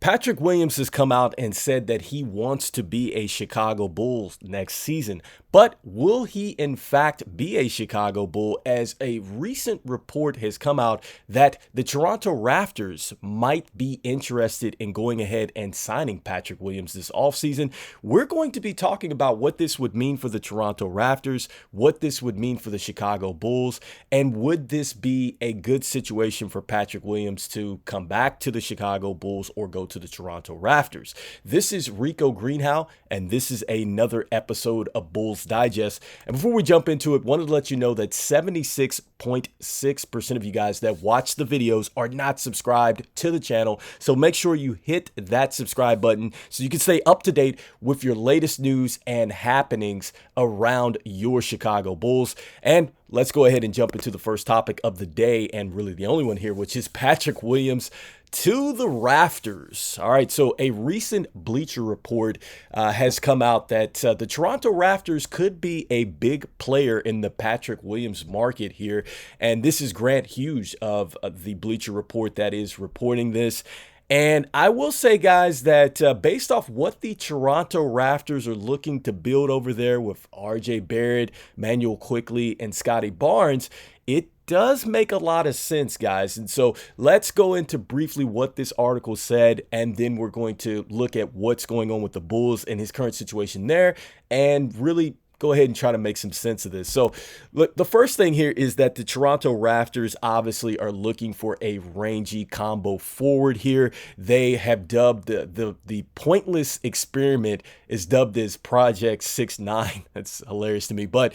Patrick Williams has come out and said that he wants to be a Chicago Bull next season. But will he in fact be a Chicago Bull, as a recent report has come out that the Toronto Raptors might be interested in going ahead and signing Patrick Williams this offseason? We're going to be talking about what this would mean for the Toronto Raptors, what this would mean for the Chicago Bulls, and would this be a good situation for Patrick Williams to come back to the Chicago Bulls or go to the Toronto Raptors? This is Rico Greenhowe, and this is another episode of Bulls Digest. And before we jump into it, wanted to let you know that 76.6% of you guys that watch the videos are not subscribed to the channel. So make sure you hit that subscribe button so you can stay up to date with your latest news and happenings around your Chicago Bulls. And let's go ahead and jump into the first topic of the day, and really the only one here, which is Patrick Williams to the Raptors. All right, so a recent Bleacher Report has come out that the Toronto Raptors could be a big player in the Patrick Williams market here. And this is Grant Hughes of the Bleacher Report that is reporting this. And I will say, guys, that based off what the Toronto Raptors are looking to build over there with R.J. Barrett, Manuel Quickley, and Scotty Barnes, it does make a lot of sense, guys. And so let's go into briefly what this article said, and then we're going to look at what's going on with the Bulls and his current situation there, and really go ahead and try to make some sense of this. So look, the first thing here is that the Toronto Raptors obviously are looking for a rangy combo forward here. They have dubbed the pointless experiment is dubbed as Project 6ix9ine. That's hilarious to me. But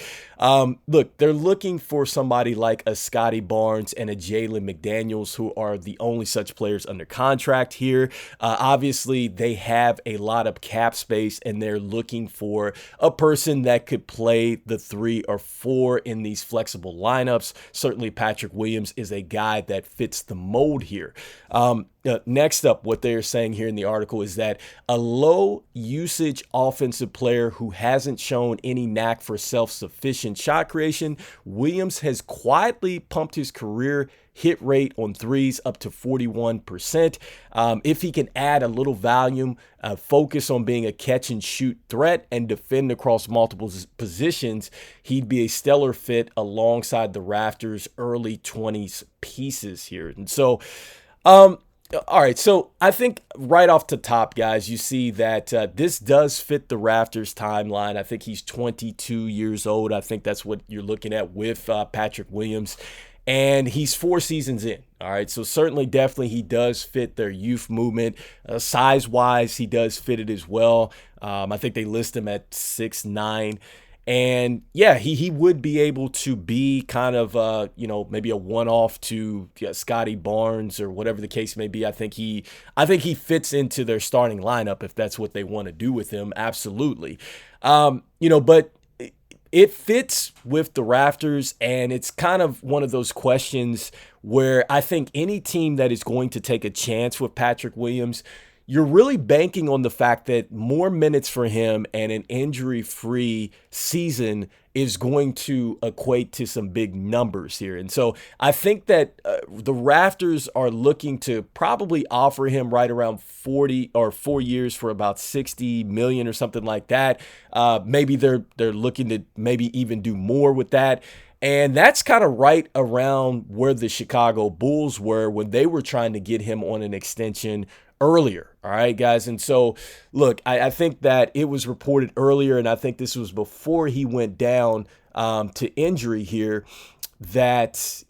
look, they're looking for somebody like a Scotty Barnes and a Jalen McDaniels, who are the only such players under contract here. Obviously, they have a lot of cap space, and they're looking for a person that could play the 3 or 4 in these flexible lineups. Certainly Patrick Williams is a guy that fits the mold here. Next up, what they're saying here in the article is that a low usage offensive player who hasn't shown any knack for self-sufficient shot creation, Williams has quietly pumped his career hit rate on threes up to 41%. If he can add a little volume, focus on being a catch and shoot threat, and defend across multiple positions, he'd be a stellar fit alongside the Raptors' early 20s pieces here. And so, all right, so I think right off the top, guys, you see that this does fit the Raptors timeline. I think he's 22 years old. I think that's what you're looking at with Patrick Williams. And he's 4 seasons in. All right. So certainly, definitely, he does fit their youth movement. Size-wise, he does fit it as well. I think they list him at 6'9". And yeah, he would be able to be kind of, maybe a one-off to Scotty Barnes or whatever the case may be. I think he fits into their starting lineup if that's what they want to do with him. Absolutely. But it fits with the Raptors, and it's kind of one of those questions where I think any team that is going to take a chance with Patrick Williams, you're really banking on the fact that more minutes for him and an injury-free season is going to equate to some big numbers here. And so I think that the Raptors are looking to probably offer him right around 40 or 4 years for about $60 million or something like that. Maybe they're looking to maybe even do more with that. And that's kind of right around where the Chicago Bulls were when they were trying to get him on an extension earlier. All right, guys. And so, look, I think that it was reported earlier, and I think this was before he went down to injury here, that,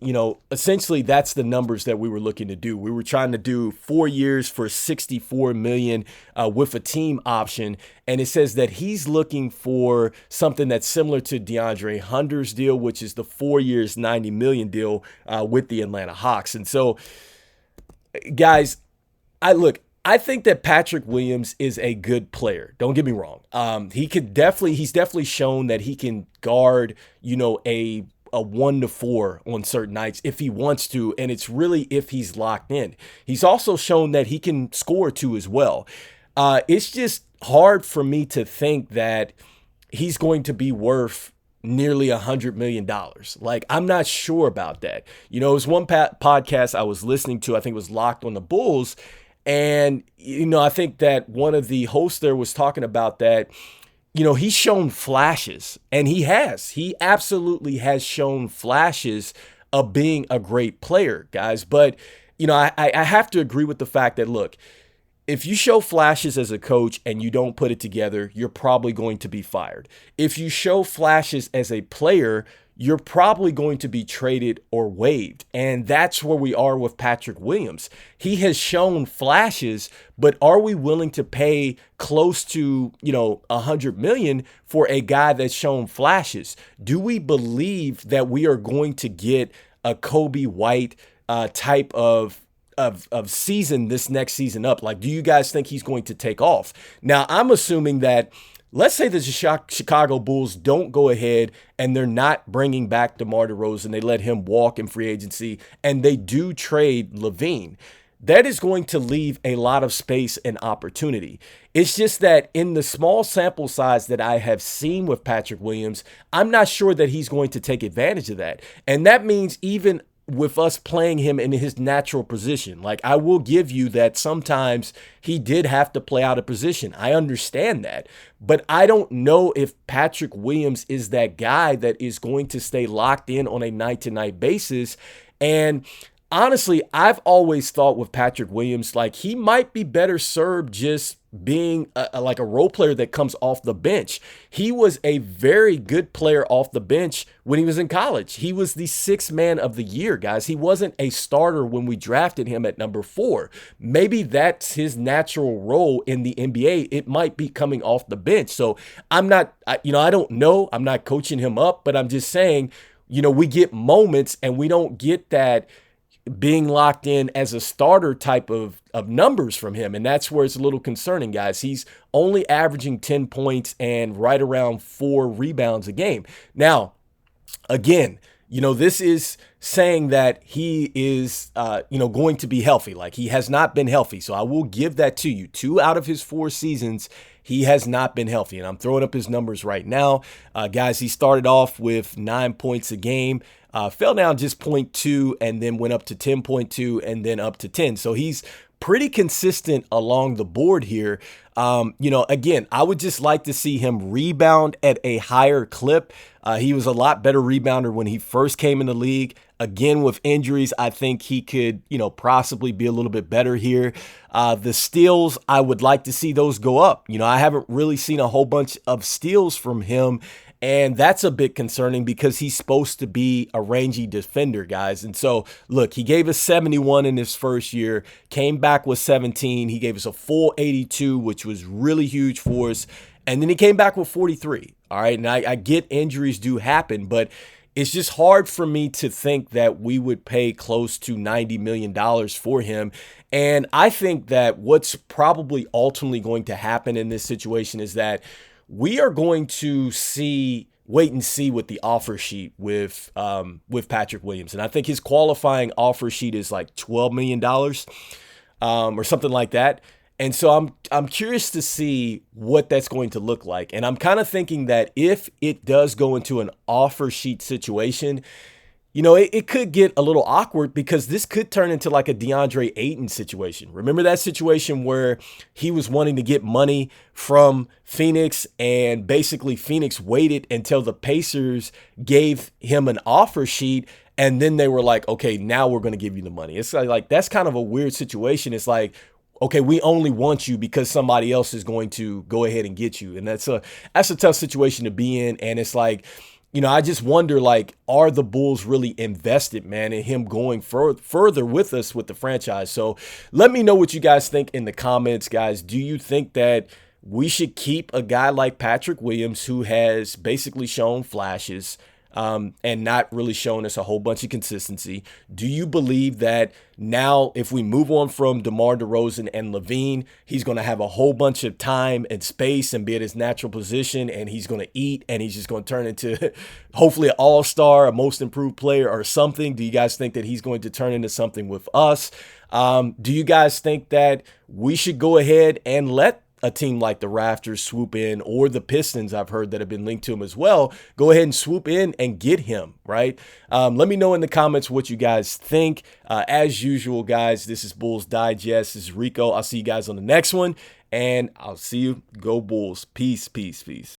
essentially that's the numbers that we were looking to do. We were trying to do 4 years for $64 million with a team option. And it says that he's looking for something that's similar to DeAndre Hunter's deal, which is the 4 years, $90 million deal with the Atlanta Hawks. And so, guys, I think that Patrick Williams is a good player. Don't get me wrong. He's definitely shown that he can guard, a 1 to 4 on certain nights if he wants to, and it's really if he's locked in. He's also shown that he can score too as well. It's just hard for me to think that he's going to be worth nearly $100 million. Like, I'm not sure about that. It was one podcast I was listening to, I think it was Locked on the Bulls, And, I think that one of the hosts there was talking about that, he's shown flashes, and he absolutely has shown flashes of being a great player, guys. But, I have to agree with the fact that, look, if you show flashes as a coach and you don't put it together, you're probably going to be fired. If you show flashes as a player, you're probably going to be traded or waived. And that's where we are with Patrick Williams. He has shown flashes, but are we willing to pay close to, $100 million for a guy that's shown flashes? Do we believe that we are going to get a Kobe White type of season this next season up? Like, do you guys think he's going to take off? Now, I'm assuming that, let's say the Chicago Bulls don't go ahead and they're not bringing back DeMar DeRozan. They let him walk in free agency, and they do trade Lavine. That is going to leave a lot of space and opportunity. It's just that in the small sample size that I have seen with Patrick Williams, I'm not sure that he's going to take advantage of that. And that means even with us playing him in his natural position. Like, I will give you that sometimes he did have to play out of position. I understand that. But I don't know if Patrick Williams is that guy that is going to stay locked in on a night-to-night basis. And honestly, I've always thought with Patrick Williams, like, he might be better served just being like a role player that comes off the bench. He was a very good player off the bench when he was in college. He was the sixth man of the year, guys. He wasn't a starter when we drafted him at number 4. Maybe that's his natural role in the NBA. It might be coming off the bench. So I don't know. I'm not coaching him up, but I'm just saying, we get moments and we don't get that being locked in as a starter type of numbers from him. And that's where it's a little concerning, guys. He's only averaging 10 points and right around 4 rebounds a game. Now, again, this is saying that he is, going to be healthy. Like, he has not been healthy. So I will give that to you. 2 out of his 4 seasons, he has not been healthy. And I'm throwing up his numbers right now. Guys, he started off with 9 points a game. Fell down just 0.2 and then went up to 10.2 and then up to 10. So he's pretty consistent along the board here. Again, I would just like to see him rebound at a higher clip. He was a lot better rebounder when he first came in the league. Again, with injuries, I think he could, possibly be a little bit better here. The steals, I would like to see those go up. I haven't really seen a whole bunch of steals from him. And that's a bit concerning because he's supposed to be a rangy defender, guys. And so, look, he gave us 71 in his first year, came back with 17. He gave us a full 82, which was really huge for us. And then he came back with 43. All right. And I get injuries do happen, but it's just hard for me to think that we would pay close to $90 million for him. And I think that what's probably ultimately going to happen in this situation is that we are going to wait and see with the offer sheet with Patrick Williams. And I think his qualifying offer sheet is like $12 million or something like that. And so I'm curious to see what that's going to look like. And I'm kind of thinking that if it does go into an offer sheet situation, it could get a little awkward because this could turn into like a DeAndre Ayton situation. Remember that situation where he was wanting to get money from Phoenix and basically Phoenix waited until the Pacers gave him an offer sheet and then they were like, okay, now we're going to give you the money. It's like that's kind of a weird situation. It's like, okay, we only want you because somebody else is going to go ahead and get you. And that's a tough situation to be in. And it's like, I just wonder, like, are the Bulls really invested, man, in him going further with us with the franchise? So let me know what you guys think in the comments, guys. Do you think that we should keep a guy like Patrick Williams who has basically shown flashes and not really shown us a whole bunch of consistency? Do you believe that now if we move on from DeMar DeRozan and Lavine, he's going to have a whole bunch of time and space and be at his natural position and he's going to eat and he's just going to turn into hopefully an all-star, a most improved player or something? Do you guys think that he's going to turn into something with us? Do you guys think that we should go ahead and let a team like the Raptors swoop in, or the Pistons, I've heard that have been linked to him as well, go ahead and swoop in and get him, right? Let me know in the comments what you guys think. As usual, guys, this is Bulls Digest. This is Rico. I'll see you guys on the next one, and I'll see you. Go Bulls. Peace, peace, peace.